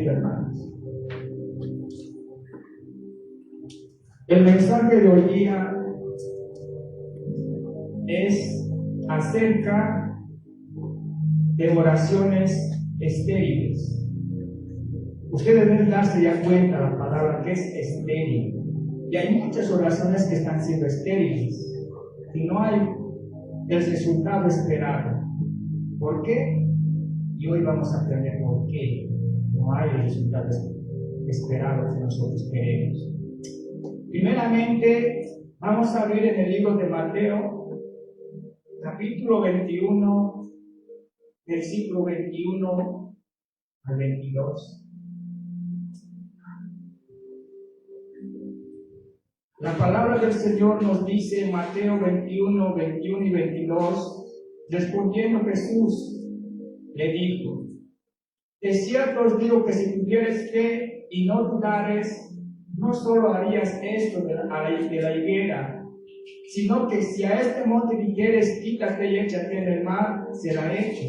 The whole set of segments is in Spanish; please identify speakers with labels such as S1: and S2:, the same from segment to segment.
S1: Hermanos, el mensaje de hoy día es acerca de oraciones estériles. Ustedes deben darse ya cuenta la palabra que es estéril, y hay muchas oraciones que están siendo estériles y no hay el resultado esperado. ¿Por qué? Y hoy vamos a aprender por qué no hay el resultado esperado que nosotros queremos. Primeramente, vamos a ver en el libro de Mateo, capítulo 21, versículo 21 al 22. La palabra del Señor nos dice en Mateo 21, 21 y 22, respondiendo Jesús, le dijo: de cierto os digo que si tuvieres fe y no dudares, no solo harías esto de la higuera, sino que si a este monte dijeres, quítate y échate en el mar, será hecho.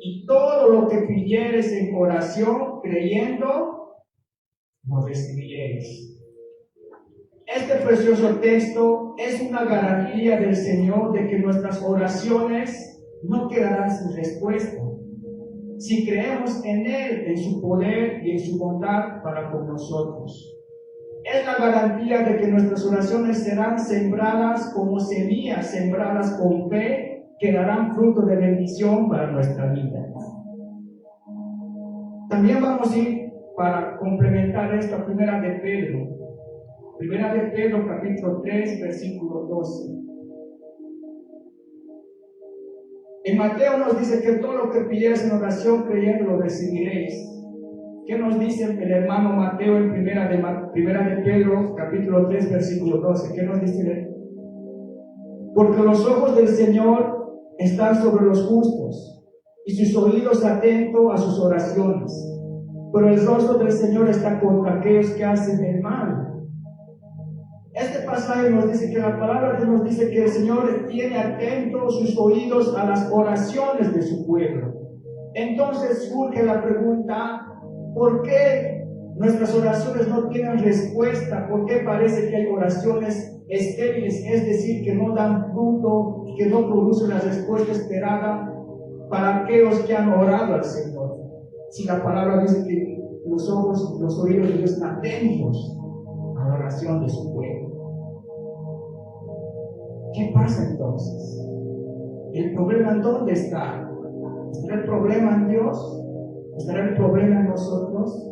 S1: Y todo lo que pidieres en oración, creyendo, lo recibiréis. Este precioso texto es una garantía del Señor de que nuestras oraciones no quedarán sin respuesta, si creemos en Él, en su poder y en su bondad para con nosotros. Es la garantía de que nuestras oraciones serán sembradas como semillas, sembradas con fe, que darán fruto de bendición para nuestra vida. También vamos a ir, para complementar esto, a Primera de Pedro, capítulo 3, versículo 12. En Mateo nos dice que todo lo que pidieres en oración creyendo lo recibiréis. ¿Qué nos dice el hermano Mateo en primera de Pedro, capítulo 3, versículo 12? ¿Qué nos dice? Porque los ojos del Señor están sobre los justos y sus oídos atentos a sus oraciones. Pero el rostro del Señor está contra aquellos que hacen el mal. Este pasaje nos dice que la palabra de Dios nos dice que el Señor tiene atentos sus oídos a las oraciones de su pueblo. Entonces surge la pregunta: ¿por qué nuestras oraciones no tienen respuesta? ¿Por qué parece que hay oraciones estériles, es decir, que no dan fruto, que no producen la respuesta esperada para aquellos que han orado al Señor? Si la palabra dice que los ojos y los oídos de Dios están atentos a la oración de su pueblo. ¿Qué pasa entonces? ¿El problema en dónde está? ¿Estará el problema en Dios? ¿Estará el problema en nosotros?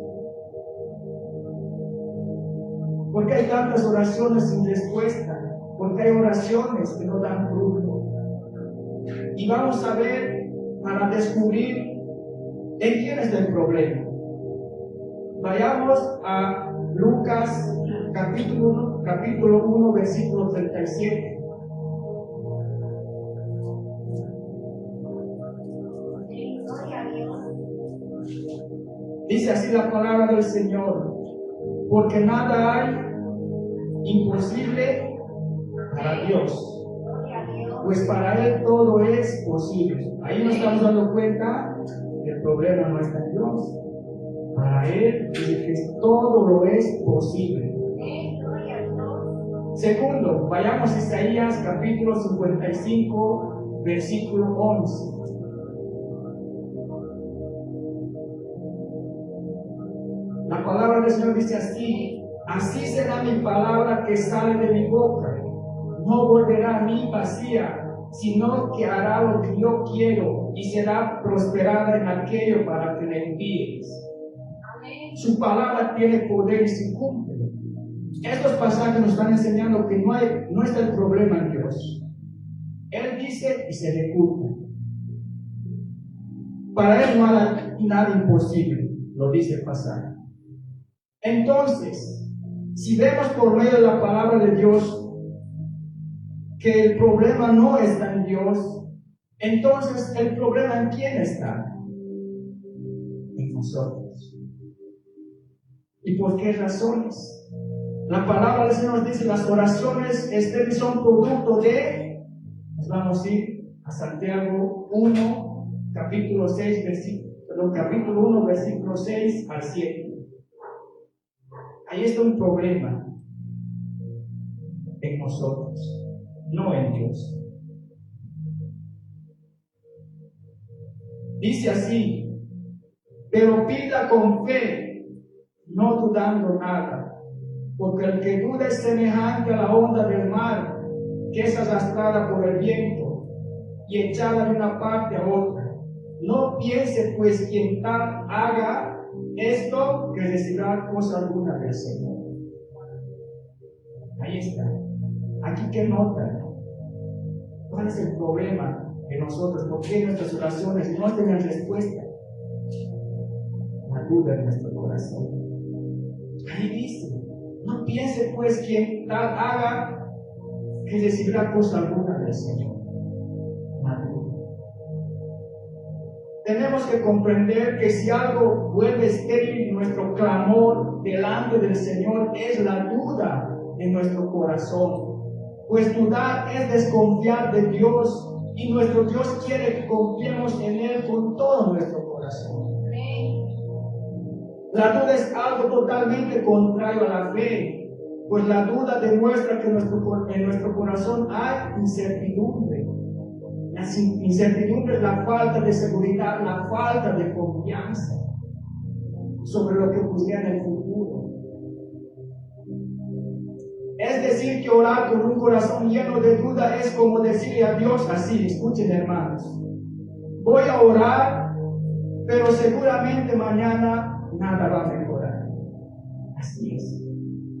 S1: ¿Por qué hay tantas oraciones sin respuesta? ¿Por qué hay oraciones que no dan fruto? Y vamos a ver, para descubrir en quién es el problema. Vayamos a Lucas capítulo 1, versículo 37. Dice así la palabra del Señor: porque nada hay imposible para Dios, pues para Él todo es posible. Ahí nos estamos dando cuenta que el problema no está en Dios. Para Él dice que todo lo es posible. Segundo, vayamos a Isaías capítulo 55, versículo 11. La palabra del Señor dice así: así será mi palabra que sale de mi boca, no volverá a mí vacía, sino que hará lo que yo quiero y será prosperada en aquello para que le envíes. Amén. Su palabra tiene poder y se cumple. Estos pasajes nos están enseñando que no está el problema en Dios. Él dice y se ejecuta. Para Él no hay nada imposible, lo dice el pasaje. Entonces, si vemos por medio de la palabra de Dios que el problema no está en Dios, entonces el problema ¿en quién está? En nosotros. ¿Y por qué razones? La palabra del Señor nos dice: las oraciones estériles son producto de, nos vamos a ir a Santiago 1, capítulo 6, capítulo 1, versículo 6 al 7. Ahí está un problema en nosotros, no en Dios. Dice así: pero pida con fe, no dudando nada, porque el que duda es semejante a la onda del mar, que es arrastrada por el viento y echada de una parte a otra. No piense pues quien tal haga esto, que recibirá cosa alguna del Señor. Ahí está. Aquí que notan. ¿Cuál es el problema de nosotros? ¿Por qué nuestras oraciones no tienen respuesta? La duda en nuestro corazón. Ahí dice: no piense pues quien tal haga, que recibirá cosa alguna del Señor. La duda. Tenemos que comprender que si algo vuelve estéril nuestro clamor delante del Señor, es la duda en nuestro corazón. Pues dudar es desconfiar de Dios, y nuestro Dios quiere que confiemos en Él con todo nuestro corazón. La duda es algo totalmente contrario a la fe, pues la duda demuestra que en nuestro corazón hay incertidumbre. La incertidumbre es la falta de seguridad, la falta de confianza sobre lo que ocurrirá en el futuro. Es decir, que orar con un corazón lleno de duda es como decirle a Dios así: escuchen, hermanos, voy a orar, pero seguramente mañana nada va a mejorar. Así es.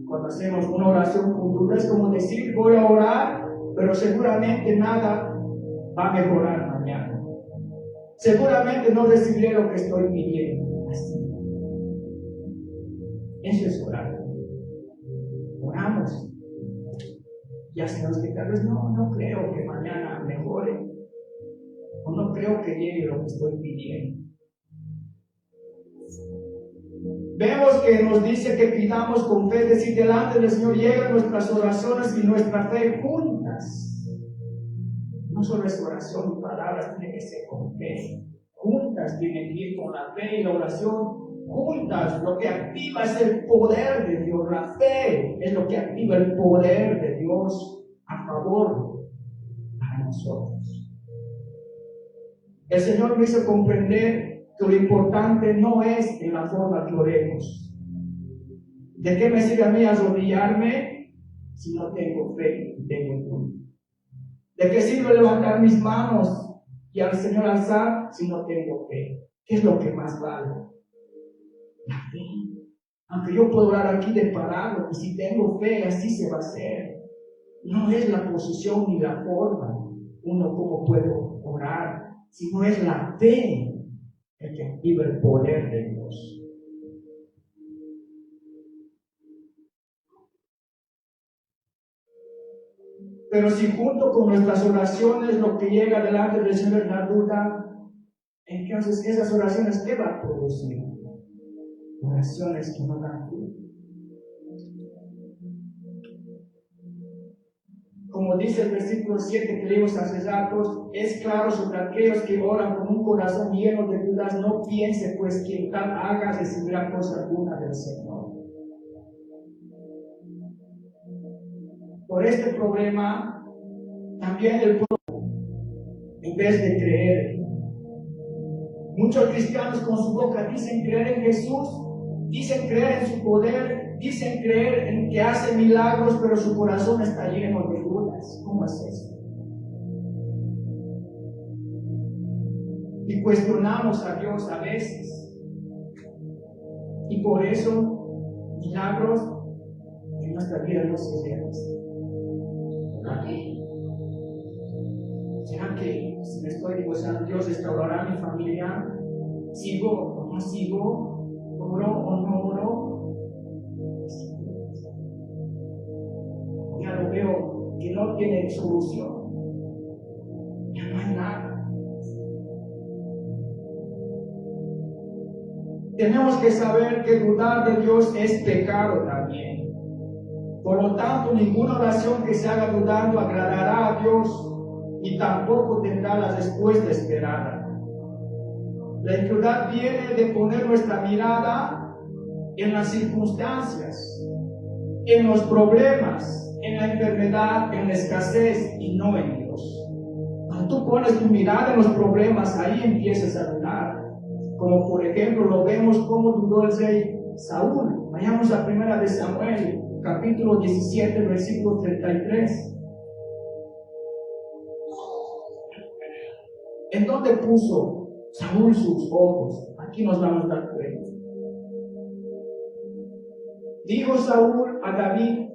S1: Cuando hacemos una oración con duda es como decir: voy a orar, pero seguramente nada va a mejorar mañana. Seguramente no recibiré lo que estoy pidiendo. Así. Eso es orar. Oramos. Y hacemos que tal vez no creo que mañana mejore. O no creo que llegue lo que estoy pidiendo. Vemos que nos dice que pidamos con fe, es decir, delante del Señor llegan nuestras oraciones y nuestra fe juntas. No solo es oración y palabras, tiene que ser con fe. Juntas tienen que ir con la fe y la oración. Juntas, lo que activa es el poder de Dios. La fe es lo que activa el poder de Dios a favor de nosotros. El Señor me hizo comprender que lo importante no es en la forma que oremos. ¿De qué me sirve a mí arrodillarme si no tengo fe y tengo duda? ¿De qué sirve levantar mis manos y al Señor alzar si no tengo fe? ¿Qué es lo que más vale? La fe. Aunque yo puedo orar aquí de parado, y si tengo fe, así se va a hacer. No es la posición ni la forma uno cómo puede orar, sino es la fe el que activa el poder de Dios. Pero si junto con nuestras oraciones lo que llega delante del Señor es la duda, entonces esas oraciones, ¿qué va a producir? Oraciones que no dan fruto. Como dice el versículo 7 que leímos hace ratos, es claro sobre aquellos que oran con un corazón lleno de dudas. No piense pues quien tal haga recibirá cosa alguna del Señor. Por este problema, también el pueblo, en vez de creer, muchos cristianos con su boca dicen creer en Jesús, dicen creer en su poder, dicen creer en que hace milagros, pero su corazón está lleno de dudas. ¿Cómo es eso? Y cuestionamos a Dios a veces. Y por eso, milagros en nuestra vida no se realizan. ¿Será que si me estoy negociando, Dios restaurará mi familia? ¿Sigo o no sigo? ¿Oro o no oro? Ya lo veo que no tiene solución. Ya no hay nada. Tenemos que saber que dudar de Dios es pecado también. Por lo tanto, ninguna oración que se haga dudando agradará a Dios y tampoco tendrá la respuesta esperada. La incredulidad viene de poner nuestra mirada en las circunstancias, en los problemas, en la enfermedad, en la escasez y no en Dios. Cuando tú pones tu mirada en los problemas, ahí empiezas a dudar. Como por ejemplo lo vemos como dudó el rey Saúl. Vayamos a 1 de Samuel, capítulo 17, versículo 33. ¿En dónde puso Saúl sus ojos? Aquí nos vamos a dar cuenta. Dijo Saúl a David: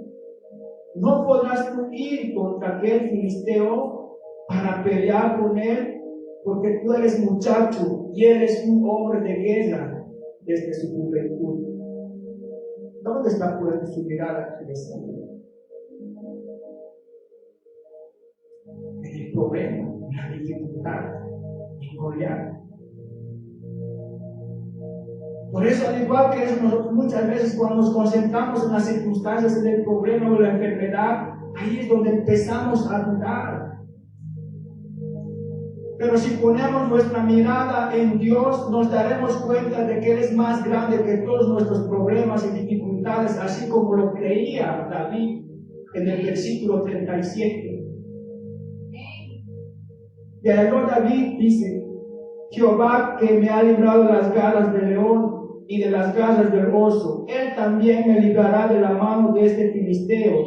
S1: no podrás tú ir contra aquel filisteo para pelear con él, porque tú eres muchacho y eres un hombre de guerra desde su juventud. ¿Dónde está puesta su mirada de Saúl? En el problema, en la dificultad, en Goliat. Por eso, al igual que eso, nosotros muchas veces cuando nos concentramos en las circunstancias del problema o la enfermedad, ahí es donde empezamos a dudar. Pero si ponemos nuestra mirada en Dios, nos daremos cuenta de que Él es más grande que todos nuestros problemas y dificultades, así como lo creía David en el versículo 37. Y habló David, dice: Jehová, que me ha librado de las garras del león y de las garras del oso, Él también me librará de la mano de este filisteo.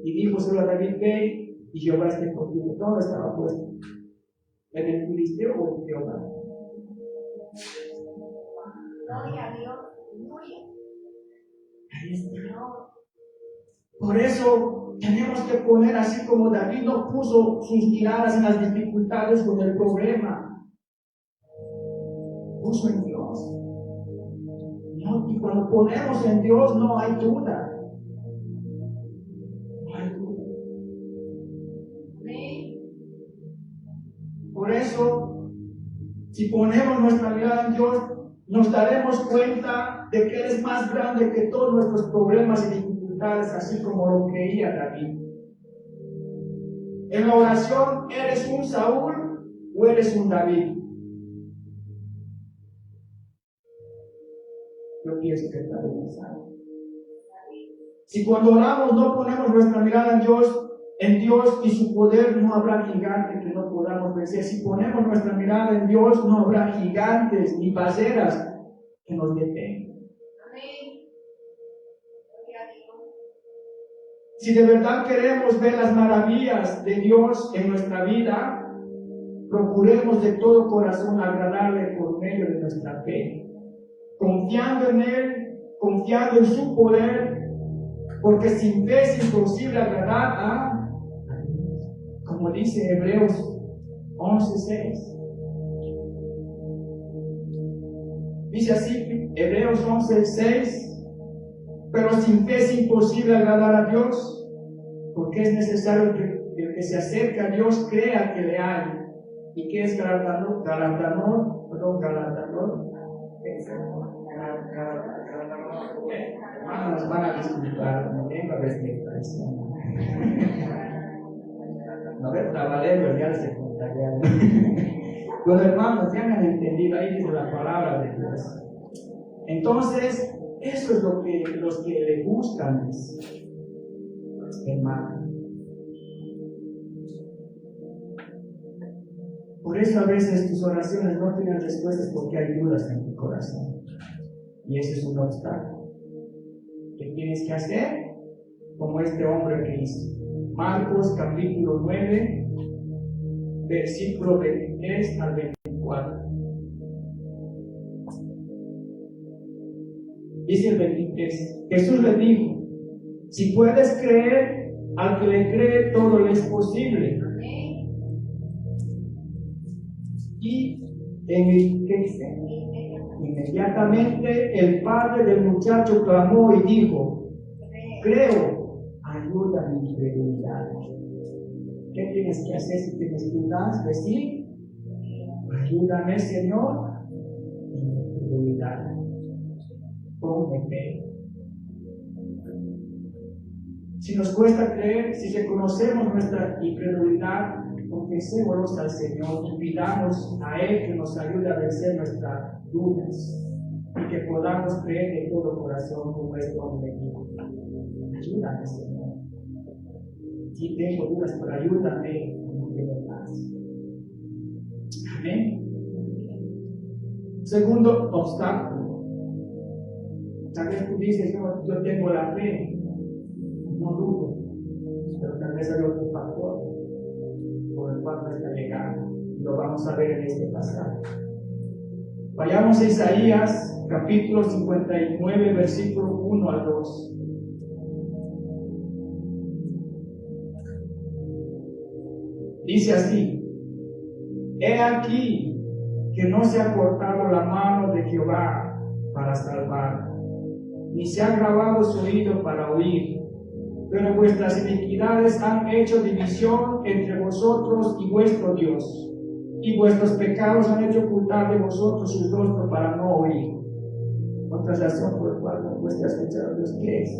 S1: Y dijo solo a David: ve, y Jehová esté contigo. ¿Dónde estaba puesto? ¿En el filisteo o en Jehová?
S2: Gloria a Dios.
S1: Ahí está. Por eso tenemos que poner, así como David no puso sus miradas en las dificultades con el problema, puso en Dios. No, y cuando ponemos en Dios no hay duda. No hay duda. Por eso, si ponemos nuestra mirada en Dios, nos daremos cuenta de que Él es más grande que todos nuestros problemas y dificultades, así como lo creía David. En la oración, ¿eres un Saúl o eres un David? Yo pienso que está bien pensado. Si cuando oramos no ponemos nuestra mirada en Dios y su poder, no habrá gigante que no podamos vencer. Si ponemos nuestra mirada en Dios, no habrá gigantes ni barreras que nos detengan. Si de verdad queremos ver las maravillas de Dios en nuestra vida, procuremos de todo corazón agradarle por medio de nuestra fe, confiando en Él, confiando en su poder, porque sin fe es imposible agradar a Dios, como dice Hebreos 11:6. Dice así, Hebreos 11:6: pero sin fe es imposible agradar a Dios, porque es necesario que el que se acerque a Dios crea que le hay, y que es galardonador. Hermanos, van a disculpar, no tengo respetación. No ver, trabalero ya se contagiaron. Los hermanos ya han entendido, ahí dice la palabra de Dios. Entonces, eso es lo que los que le gustan, hermano. Por eso a veces tus oraciones no tienen respuestas, porque hay dudas en tu corazón. Y ese es un obstáculo. ¿Qué tienes que hacer? Como este hombre que hizo. Marcos capítulo 9, versículo 23 al 24. Dice el 23: Jesús le dijo: si puedes creer, al que le cree todo le es posible. Y ¿qué dice? Inmediatamente el padre del muchacho clamó y dijo: creo, ayuda a mi incredulidad. ¿Qué tienes que hacer si tienes dudas? Decir: ayúdame, Señor, en mi incredulidad. Ponme fe. Si nos cuesta creer, si reconocemos nuestra incredulidad, confesémoslos al Señor y pidamos a Él que nos ayude a vencer nuestras dudas y que podamos creer de todo corazón como este hombre dijo. Ayúdame, Señor. Si tengo dudas, pero ayúdame en que me paz. Amén. Segundo obstáculo. Tal vez tú dices, yo tengo la fe, no dudo, pero tal vez hay otro factor por el cual no está llegando. Lo vamos a ver en este pasaje. Vayamos a Isaías, capítulo 59, versículo 1 al 2. Dice así: He aquí que no se ha cortado la mano de Jehová para salvar, ni se ha grabado su oído para oír, pero vuestras iniquidades han hecho división entre vosotros y vuestro Dios, y vuestros pecados han hecho ocultar de vosotros su rostro para no oír. Otra razón por la cual no cuesta escuchar a Dios, ¿qué es?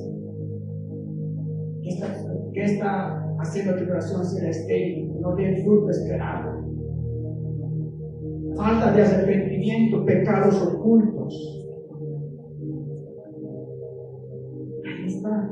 S1: ¿Qué está haciendo que tu oración sea estéril, no dé fruto esperado? Falta de arrepentimiento, pecados ocultos. Ahí está.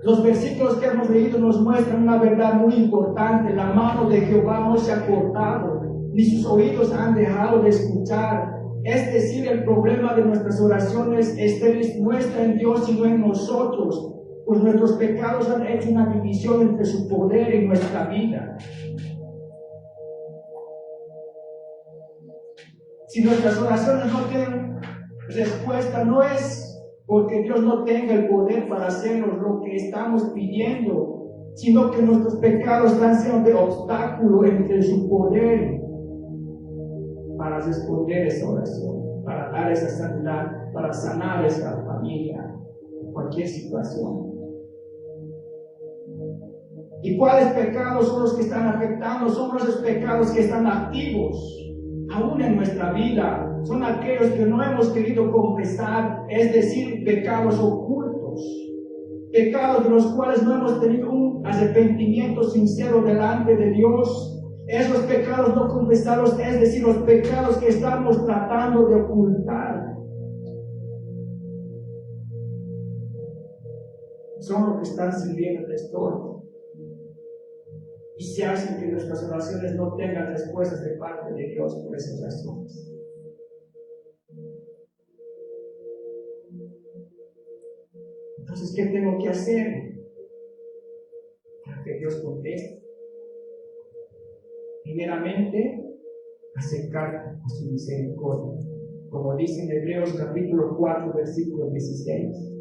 S1: Los versículos que hemos leído nos muestran una verdad muy importante. La mano de Jehová no se ha cortado, ni sus oídos han dejado de escuchar. Es decir, el problema de nuestras oraciones estériles no está en Dios, sino en nosotros, pues nuestros pecados han hecho una división entre su poder y nuestra vida. Si nuestras oraciones no tienen respuesta, no es porque Dios no tenga el poder para hacernos lo que estamos pidiendo, sino que nuestros pecados están siendo de obstáculo entre su poder para responder esa oración, para dar esa sanidad, para sanar esa familia, cualquier situación. ¿Y cuáles pecados son los que están afectando? Son los pecados que están activos aún en nuestra vida. Son aquellos que no hemos querido confesar, es decir, pecados ocultos, pecados de los cuales no hemos tenido un arrepentimiento sincero delante de Dios. Esos pecados no confesados, es decir, los pecados que estamos tratando de ocultar, son los que están sirviendo de estorbo y se hacen que nuestras oraciones no tengan respuestas de parte de Dios por esas razones. Entonces, ¿qué tengo que hacer para que Dios conteste? Primeramente, acercar a su misericordia, como dice en Hebreos capítulo 4, versículo 16.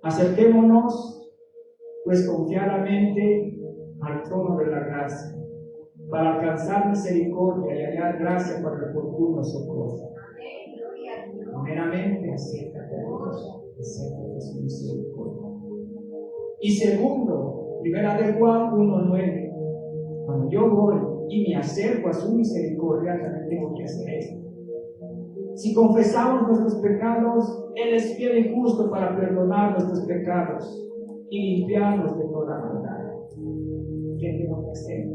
S1: Acerquémonos, pues, confiadamente al trono de la gracia, para alcanzar misericordia y hallar gracia para el oportuno socorro. Primeramente, acércate a Dios, acércate a su misericordia. Y segundo, primera de Juan 1:9, cuando yo voy y me acerco a su misericordia, también tengo que hacer esto. Si confesamos nuestros pecados, Él es fiel y justo para perdonar nuestros pecados y limpiarnos de toda maldad. ¿Qué tengo que hacer?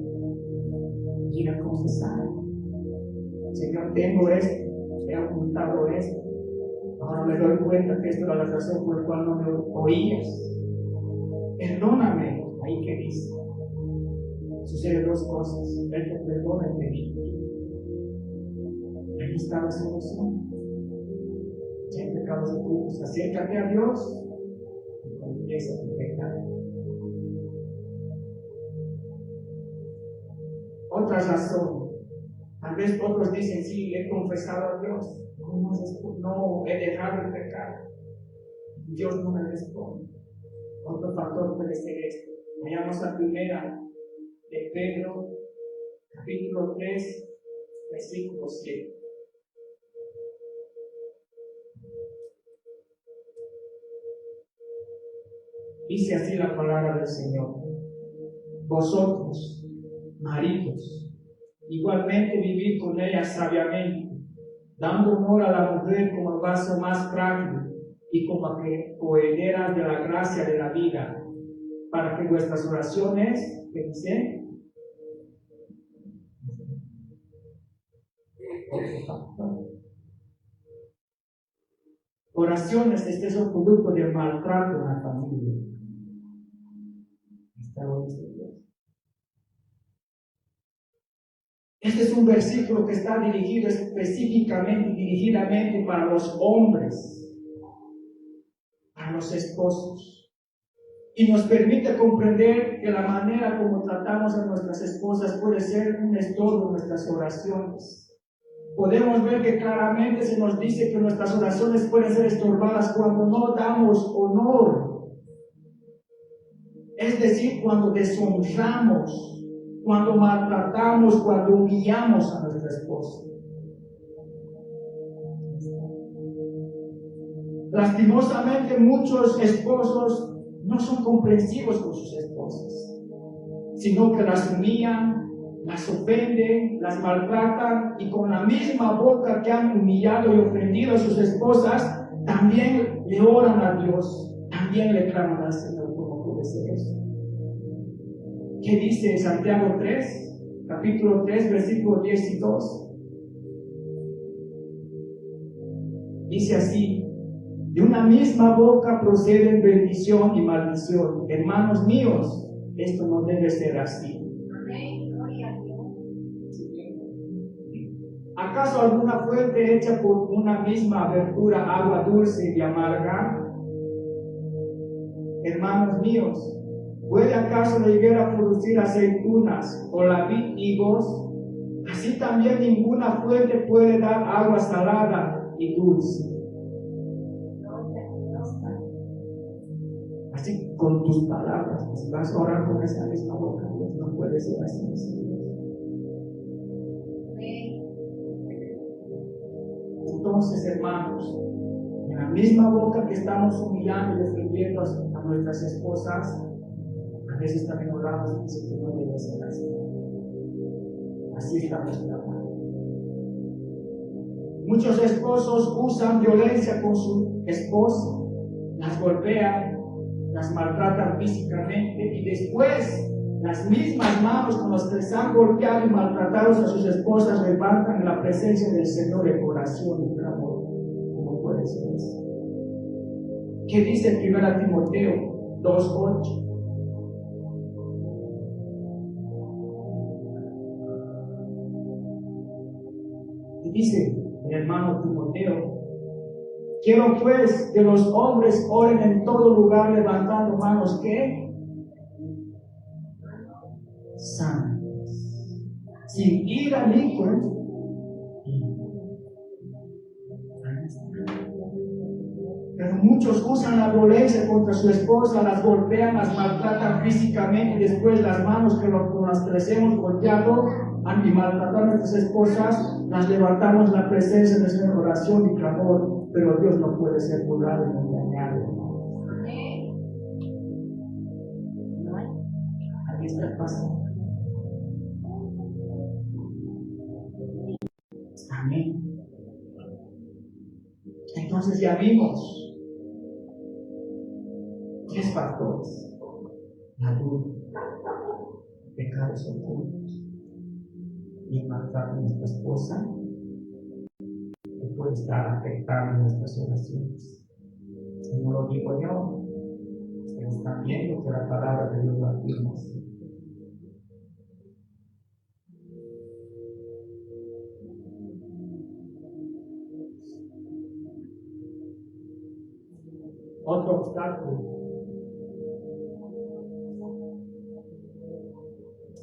S1: Ir a confesar. Señor, tengo esto, he ocultado esto. Ahora me doy cuenta que esto era la razón por la cual no me oías. Perdóname. Ahí que dice. Suceden dos cosas. Él te perdona y te limpia. Ahí está la solución. Si hay pecados ocultos, acércate a Dios y confiesa tu pecado. Otra razón, tal vez otros dicen, sí, he confesado a Dios, no he dejado el pecado, Dios no me responde. Otro factor puede ser esto. Vayamos a primera de Pedro, capítulo 3, versículo 7. Dice así la palabra del Señor: vosotros, maridos, igualmente vivid con ella sabiamente, dando honor a la mujer como el vaso más frágil y como que coherederas de la gracia de la vida, para que vuestras oraciones, ¿qué dice? Oraciones, este es un producto del maltrato en la familia. Este es un versículo que está dirigido específicamente y dirigidamente para los hombres, para los esposos. Y nos permite comprender que la manera como tratamos a nuestras esposas puede ser un estorbo en nuestras oraciones. Podemos ver que claramente se nos dice que nuestras oraciones pueden ser estorbadas cuando no damos honor. Es decir, cuando deshonramos, cuando maltratamos, cuando humillamos a nuestra esposa. Lastimosamente, muchos esposos no son comprensivos con sus esposas, sino que las humillan, las ofenden, las maltratan, y con la misma boca que han humillado y ofendido a sus esposas, también le oran a Dios, también le claman al Señor. ¿Cómo puede ser eso? ¿Qué dice Santiago 3, capítulo 3, versículos 10 y 2? Dice así: de una misma boca proceden bendición y maldición. Hermanos míos, esto no debe ser así. ¿Acaso alguna fuente hecha por una misma abertura agua dulce y amarga? Hermanos míos, ¿puede acaso la higuera producir aceitunas o la vid higos? Así también ninguna fuente puede dar agua salada y dulce. Así con tus palabras, si vas a orar con esa misma boca, no puede ser así. Entonces, hermanos, en la misma boca que estamos humillando y defendiendo a nuestras esposas, a veces también oramos y dice que no debe ser así. Así estamos tratando. Muchos esposos usan violencia con su esposa, las golpean, las maltratan físicamente, y después las mismas manos con las que les han golpeado y maltratado a sus esposas levantan en la presencia del Señor en oración y clamor. ¿Cómo puede ser eso? ¿Qué dice 1 Timoteo 2:8? Y dice el hermano Timoteo: quiero pues que los hombres oren en todo lugar levantando manos que santas, sin ira ni cólera. Pero muchos usan la violencia contra su esposa, las golpean, las maltratan físicamente, y después las manos con las que les hemos golpeado y maltratado a nuestras esposas, las levantamos en la presencia de nuestra oración y clamor. Pero Dios no puede ser burlado ni engañado. Aquí está el paso. Amén. Entonces ya vimos 3 factores: la duda, pecados ocultos y el maltrato de nuestra esposa, que puede estar afectando nuestras oraciones. Y no lo digo yo, ustedes están viendo que la palabra de Dios lo afirma así. Otro obstáculo.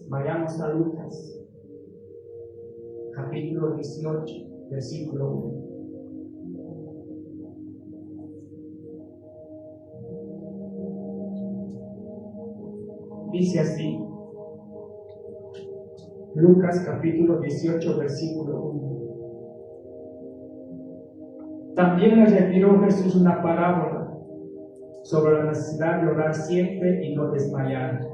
S1: Vayamos a Lucas, capítulo 18, versículo 1. Dice así, Lucas capítulo 18, versículo 1. También les refirió Jesús una parábola sobre la necesidad de orar siempre y no desmayar.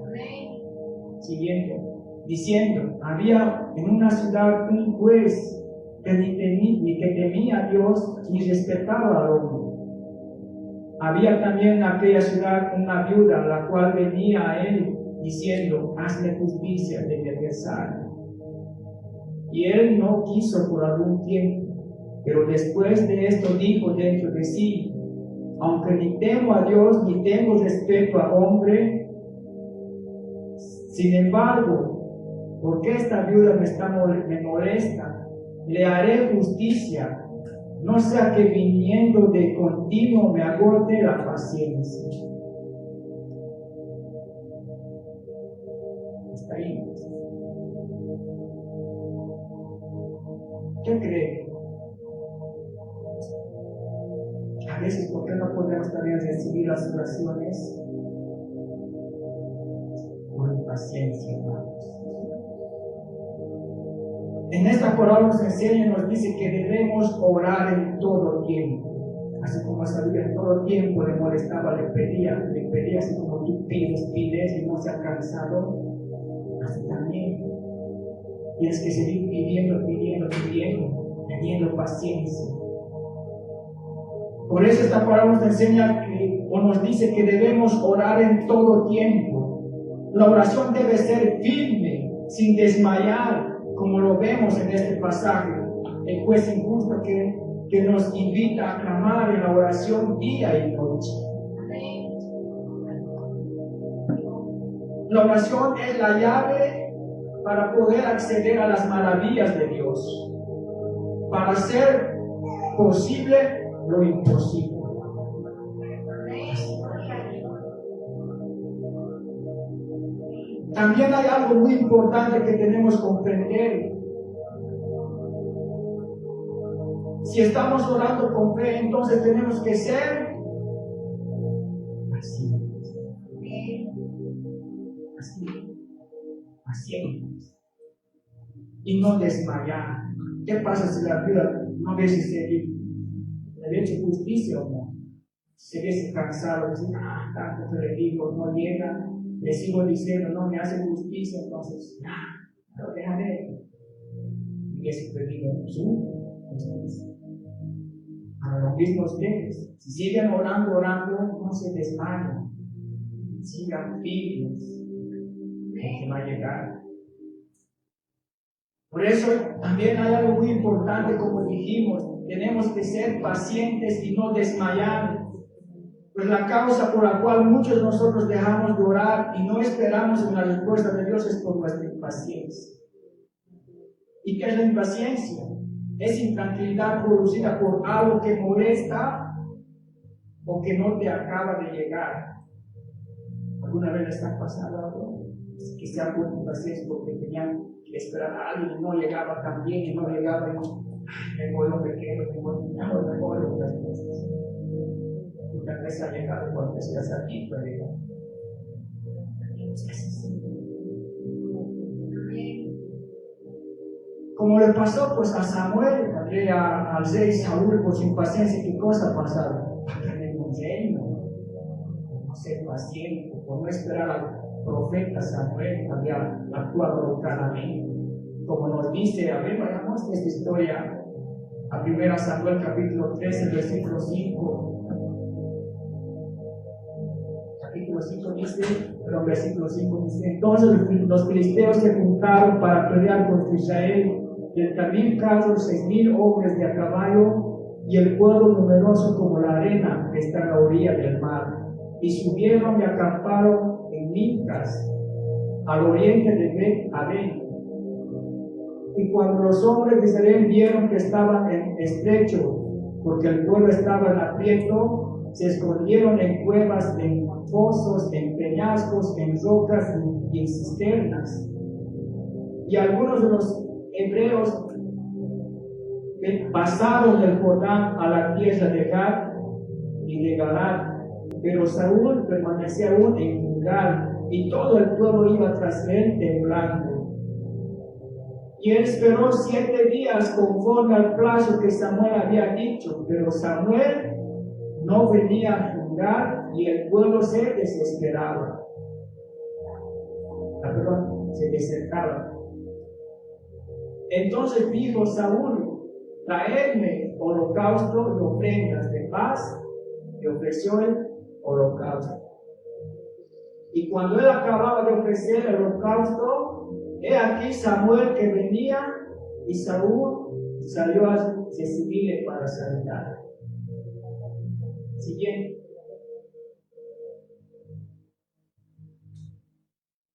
S1: Siguiente, diciendo: había en una ciudad un juez que ni temía a Dios ni respetaba al hombre. Había también en aquella ciudad una viuda, la cual venía a él diciendo: hazme justicia de mi adversario. Y él no quiso por algún tiempo, pero después de esto dijo dentro de sí: aunque ni temo a Dios ni tengo respeto a hombre, sin embargo, porque esta viuda me molesta, le haré justicia, no sea que viniendo de continuo me agote la paciencia. Está ahí. ¿Qué creen? A veces, ¿por qué no podemos también recibir las oraciones? Por impaciencia, hermanos. En esta parábola nos enseña y nos dice que debemos orar en todo tiempo. Así como sabía, en todo tiempo le molestaba, le pedía, así como tú pides y no se ha cansado. Así también tienes que seguir pidiendo, teniendo paciencia. Por eso esta parábola nos enseña o nos dice que debemos orar en todo tiempo. La oración debe ser firme, sin desmayar, como lo vemos en este pasaje. El juez injusto que nos invita a clamar en la oración día y noche. La oración es la llave para poder acceder a las maravillas de Dios, para hacer posible lo imposible. También hay algo muy importante que tenemos que comprender. Si estamos orando con fe, entonces tenemos que ser pacientes y no desmayar. ¿Qué pasa si la vida no ve si se le ha hecho justicia o no? Se ve cansado, dice: tanto que le digo, no llega, le sigo diciendo, no me hace justicia, entonces lo dejaré. Y eso te digo, su justicia. Ahora lo mismo ustedes, si siguen orando, no se desmayen, sigan firmes, porque va a llegar. Por eso también hay algo muy importante, como dijimos, tenemos que ser pacientes y no desmayar. Pues la causa por la cual muchos de nosotros dejamos de orar y no esperamos una respuesta de Dios es por nuestra impaciencia. ¿Y qué es la impaciencia? Es intranquilidad producida por algo que molesta o que no te acaba de llegar. ¿Alguna vez les ha pasado algo? Que se han puesto impaciencia porque tenían que esperar a alguien y no llegaba tan bien y no llegaba y me vuelvo pequeño, me vuelvo las cosas. Tal vez ha llegado cuando estás aquí, pero como le pasó pues a Samuel, al rey Saúl, por su impaciencia, ¿qué cosa ha pasado? En un reino, por no ser paciente, por no esperar al profeta Samuel, había actuado localmente. Como nos dice, a ver, vayamos esta historia a 1 Samuel capítulo 13, versículo 5. Capítulo 5 dice, pero versículo 5 dice: entonces los filisteos se juntaron para pelear contra Israel, 30,000 carros, 6,000 hombres de a caballo, y el pueblo numeroso como la arena que está a la orilla del mar. Y subieron y acamparon en Micmas, al oriente de Bet-Aven. Y cuando los hombres de Israel vieron que estaban en estrecho, porque el pueblo estaba en aprieto, se escondieron en cuevas, en pozos, en peñascos, en rocas y en cisternas. Y algunos de los hebreos pasaron del Jordán a la tierra de Gad y de Galad, pero Saúl permanecía aún en Gilgal, y todo el pueblo iba tras él temblando. Y él esperó 7 días conforme al plazo que Samuel había dicho, pero Samuel no venía a Gilgal y el pueblo se desesperaba. Se desertaba. Entonces dijo Saúl: traedme holocausto y ofrendas de paz, y ofreció el holocausto. Y cuando él acababa de ofrecer el holocausto, he aquí Samuel que venía y Saúl salió a recibirle para saludar. Siguiente.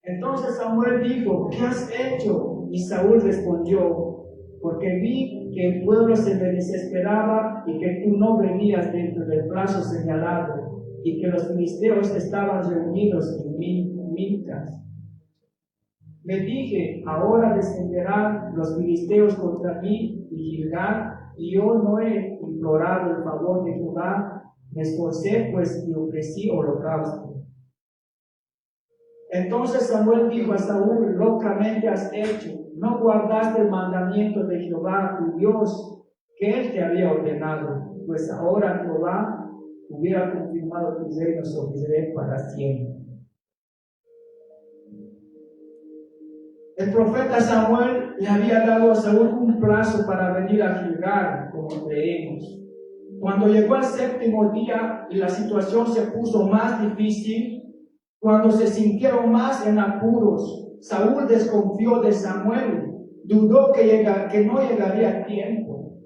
S1: Entonces Samuel dijo: ¿qué has hecho? Y Saúl respondió: porque vi que el pueblo se me desesperaba y que tú no venías dentro del plazo señalado y que los filisteos estaban reunidos en Micmas. Me dije: ahora descenderán los filisteos contra mí y Gilgal, y yo no he implorado el favor de Jehová. Me esforcé pues y ofrecí holocausto. Entonces Samuel dijo a Saúl: locamente has hecho, no guardaste el mandamiento de Jehová tu Dios, que él te había ordenado, pues ahora Jehová hubiera confirmado tu reino sobre Israel para siempre. El profeta Samuel le había dado a Saúl un plazo para venir a Gilgal, como leemos. Cuando llegó el séptimo día y la situación se puso más difícil, cuando se sintieron más en apuros, Saúl desconfió de Samuel, dudó que no llegaría a tiempo.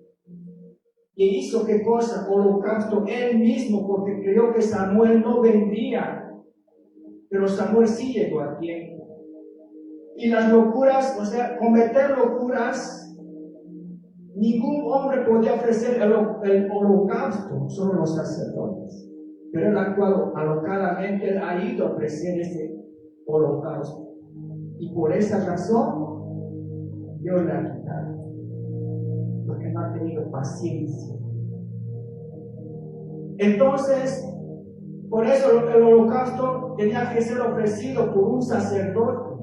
S1: Y hizo ¿qué cosa? Holocausto él mismo, porque creyó que Samuel no vendría. Pero Samuel sí llegó a tiempo. Y las locuras, o sea, cometer locuras, ningún hombre podía ofrecer el holocausto, solo los sacerdotes. Pero él ha actuado alocadamente, él ha ido a ofrecer ese holocausto. Y por esa razón, Dios le ha quitado. Porque no ha tenido paciencia. Entonces, por eso el holocausto tenía que ser ofrecido por un sacerdote.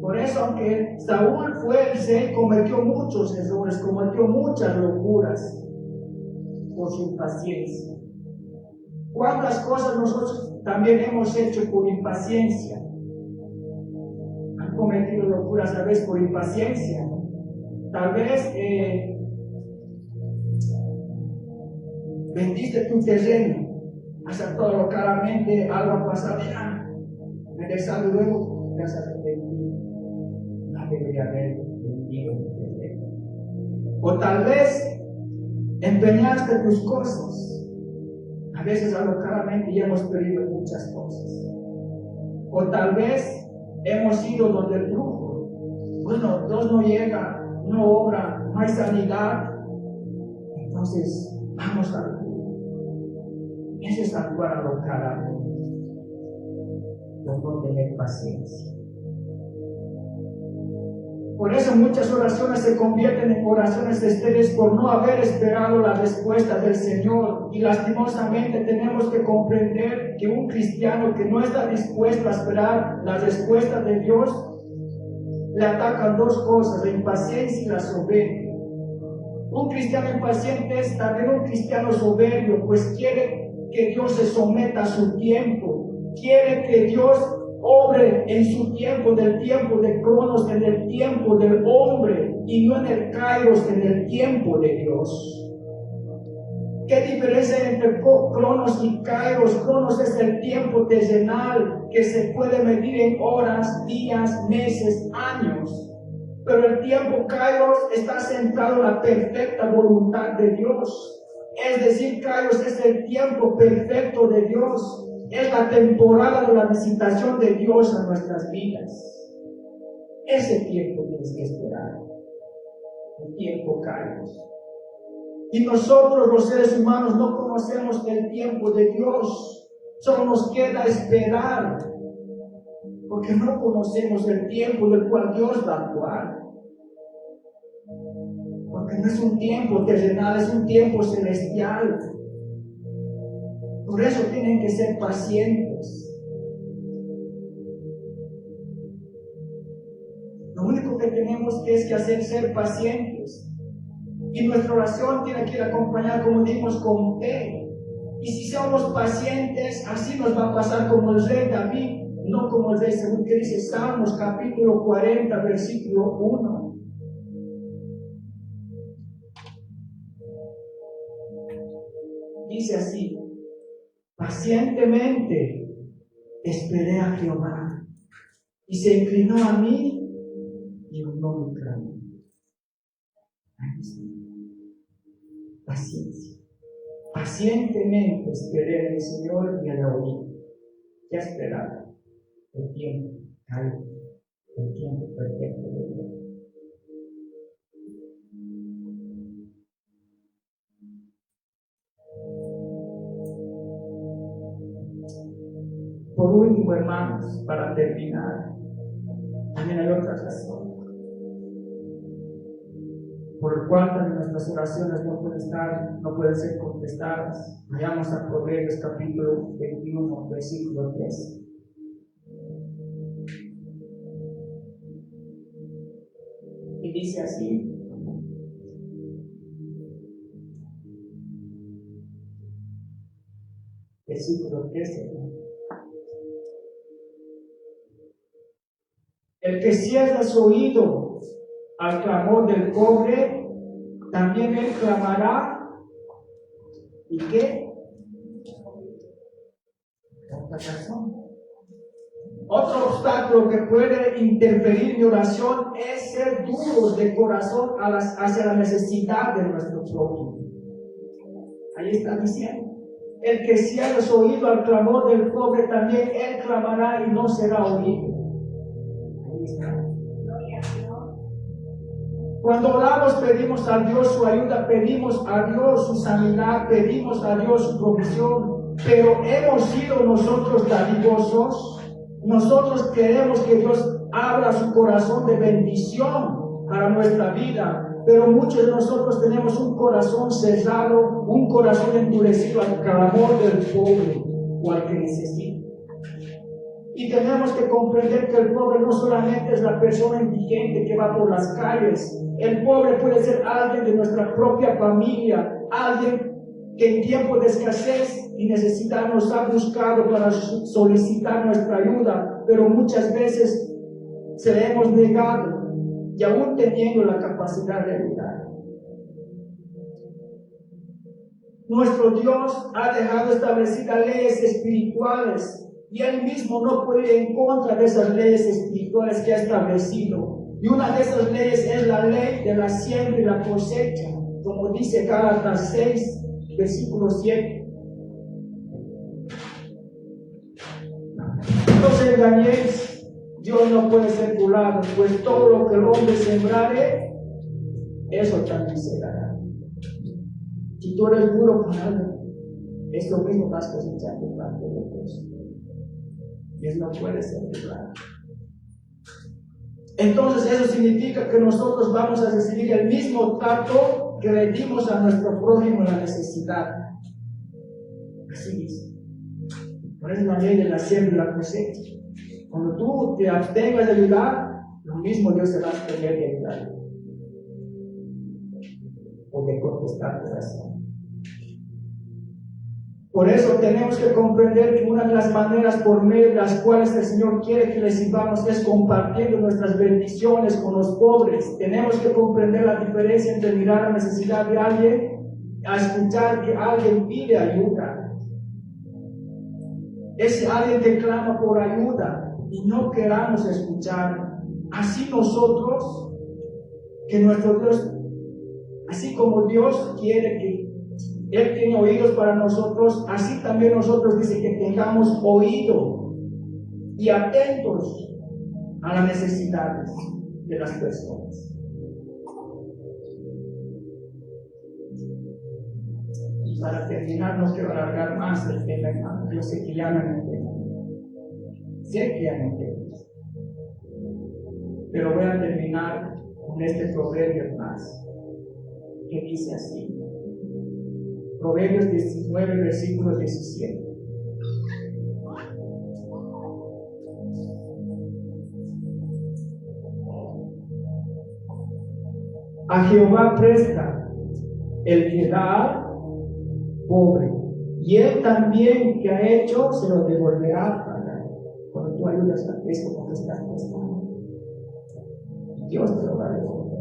S1: Por eso, aunque Saúl fue el rey, cometió muchos errores, cometió muchas locuras por su impaciencia. ¿Cuántas cosas nosotros también hemos hecho por impaciencia? Han cometido locuras tal vez por impaciencia. Tal vez vendiste tu terreno, has actuado claramente, algo ha pasado, regresando luego, te has arrepentido. No debería haber vendido tu terreno. O tal vez empeñaste tus cosas. A veces alocadamente ya hemos perdido muchas cosas. O tal vez hemos ido donde el brujo. Bueno, Dios no llega, no obra, no hay sanidad. Entonces, vamos al brujo. Eso es actuar alocadamente. Por no tener paciencia. Por eso muchas oraciones se convierten en oraciones estériles por no haber esperado la respuesta del Señor. Y lastimosamente tenemos que comprender que un cristiano que no está dispuesto a esperar la respuesta de Dios, le atacan dos cosas: la impaciencia y la soberbia. Un cristiano impaciente es también un cristiano soberbio, pues quiere que Dios se someta a su tiempo, quiere que Dios obre en su tiempo, del tiempo de Cronos, en el tiempo del hombre, y no en el Kairos, en el tiempo de Dios. ¿Qué diferencia hay entre Cronos y Kairos? Cronos es el tiempo terrenal que se puede medir en horas, días, meses, años. Pero el tiempo Kairos está centrado en la perfecta voluntad de Dios. Es decir, Kairos es el tiempo perfecto de Dios. Es la temporada de la visitación de Dios a nuestras vidas. Ese tiempo tienes que esperar. El tiempo Kairos. Y nosotros los seres humanos no conocemos el tiempo de Dios. Solo nos queda esperar. Porque no conocemos el tiempo del cual Dios va a actuar. Porque no es un tiempo terrenal, es un tiempo celestial. Por eso tienen que ser pacientes. Lo único que tenemos que hacer es ser pacientes. Y nuestra oración tiene que ir acompañada, como dijimos, con fe. Y si somos pacientes, así nos va a pasar como el rey David, no como el rey Saúl, que dice Salmos capítulo 40, versículo 1. dice así: pacientemente esperé a Jehová, y se inclinó a mí y honró mi clamor. Ahí está. Paciencia. Pacientemente esperé en el Señor y en la oí. ¿Qué esperaba? El tiempo calmo, el tiempo perfecto de Dios. Por último, hermanos, para terminar, también hay otra razón por el cual también nuestras oraciones no pueden ser contestadas. Vayamos a Proverbios capítulo 21, versículo 13. Y dice así: versículo 13. El que cierra su oído al clamor del pobre, también él clamará. ¿Y qué? Otra razón. Otro obstáculo que puede interferir mi oración es ser duros de corazón hacia la necesidad de nuestro prójimo. Ahí está diciendo: el que cierra su oído al clamor del pobre, también él clamará y no será oído. Ahí está. Cuando oramos, pedimos a Dios su ayuda, pedimos a Dios su sanidad, pedimos a Dios su provisión, pero hemos sido nosotros dadivosos. Nosotros queremos que Dios abra su corazón de bendición para nuestra vida, pero muchos de nosotros tenemos un corazón cerrado, un corazón endurecido al clamor del pobre o al que necesita. Y tenemos que comprender que el pobre no solamente es la persona indigente que va por las calles. El pobre puede ser alguien de nuestra propia familia, alguien que en tiempo de escasez y necesidad nos ha buscado para solicitar nuestra ayuda, pero muchas veces se le hemos negado, y aún teniendo la capacidad de ayudar. Nuestro Dios ha dejado establecidas leyes espirituales, y Él mismo no puede ir en contra de esas leyes espirituales que ha establecido. Y una de esas leyes es la ley de la siembra y la cosecha, como dice Gálatas 6, versículo 7. No os engañéis, Dios no puede ser burlado, pues todo lo que el hombre sembrare, eso también segará. Si tú eres duro con algo, es lo mismo que vas a cosechar de parte de Dios. Dios no puede ser burlado. Entonces eso significa que nosotros vamos a recibir el mismo trato que le dimos a nuestro prójimo en la necesidad. Así es. Por eso la ley de la siembra y la cosecha. Cuando tú te abstengas de ayudar, lo mismo Dios te va a abstener de ayudar o de contestar tu oración. Por eso tenemos que comprender que una de las maneras por medio de las cuales el Señor quiere que le sirvamos es compartiendo nuestras bendiciones con los pobres. Tenemos que comprender la diferencia entre mirar la necesidad de alguien a escuchar que alguien pide ayuda. Es alguien que clama por ayuda y no queramos escuchar. Así nosotros, que nuestro Dios, así como Dios quiere que Él tiene oídos para nosotros, así también nosotros dice que tengamos oído y atentos a las necesidades de las personas. Y para terminar, no quiero alargar más el tema, hermano. Yo sé que ya no me entienden. Sé que ya no entienden. Pero voy a terminar con este proverbio más, que dice así. Proverbios 19, versículo 17. A Jehová presta el que da pobre, y él también que ha hecho se lo devolverá. Cuando tú ayudas a Cristo, porque estás prestando, Dios te lo va a devolver.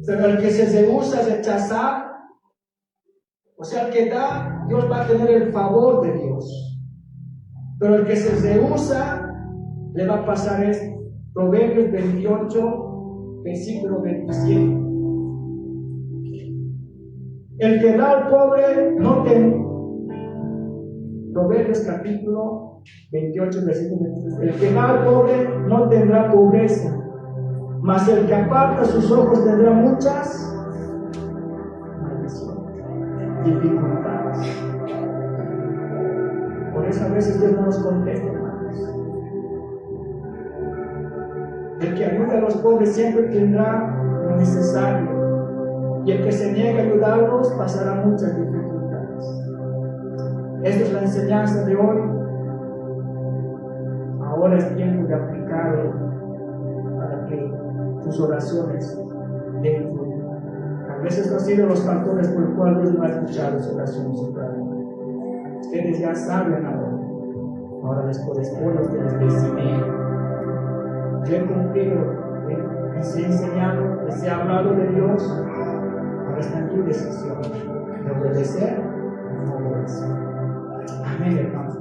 S1: Pero el que se rehúsa a rechazar, o sea, el que da, Dios va a tener el favor de Dios. Pero el que se rehúsa, le va a pasar esto. Proverbios 28, versículo 27. El que da al pobre no tendrá. Proverbios capítulo 28, versículo 27. El que da al pobre no tendrá pobreza, mas el que aparta sus ojos tendrá muchas maldiciones, dificultades. Por eso a veces Dios no nos contesta, hermanos. El que ayuda a los pobres siempre tendrá lo necesario, y el que se niega a ayudarlos pasará muchas dificultades. Esta es la enseñanza de hoy. Ahora es tiempo de aplicarlo para que tus oraciones den fruto. A veces no han sido los factores por los cuales Dios no ha escuchado sus oraciones. Ustedes ya saben ahora. Ahora les corresponde a ustedes decidir. Yo he cumplido, les he enseñado, les he hablado de Dios. Ahora está en tu decisión de obedecer o no obedecer. Amén, hermanos.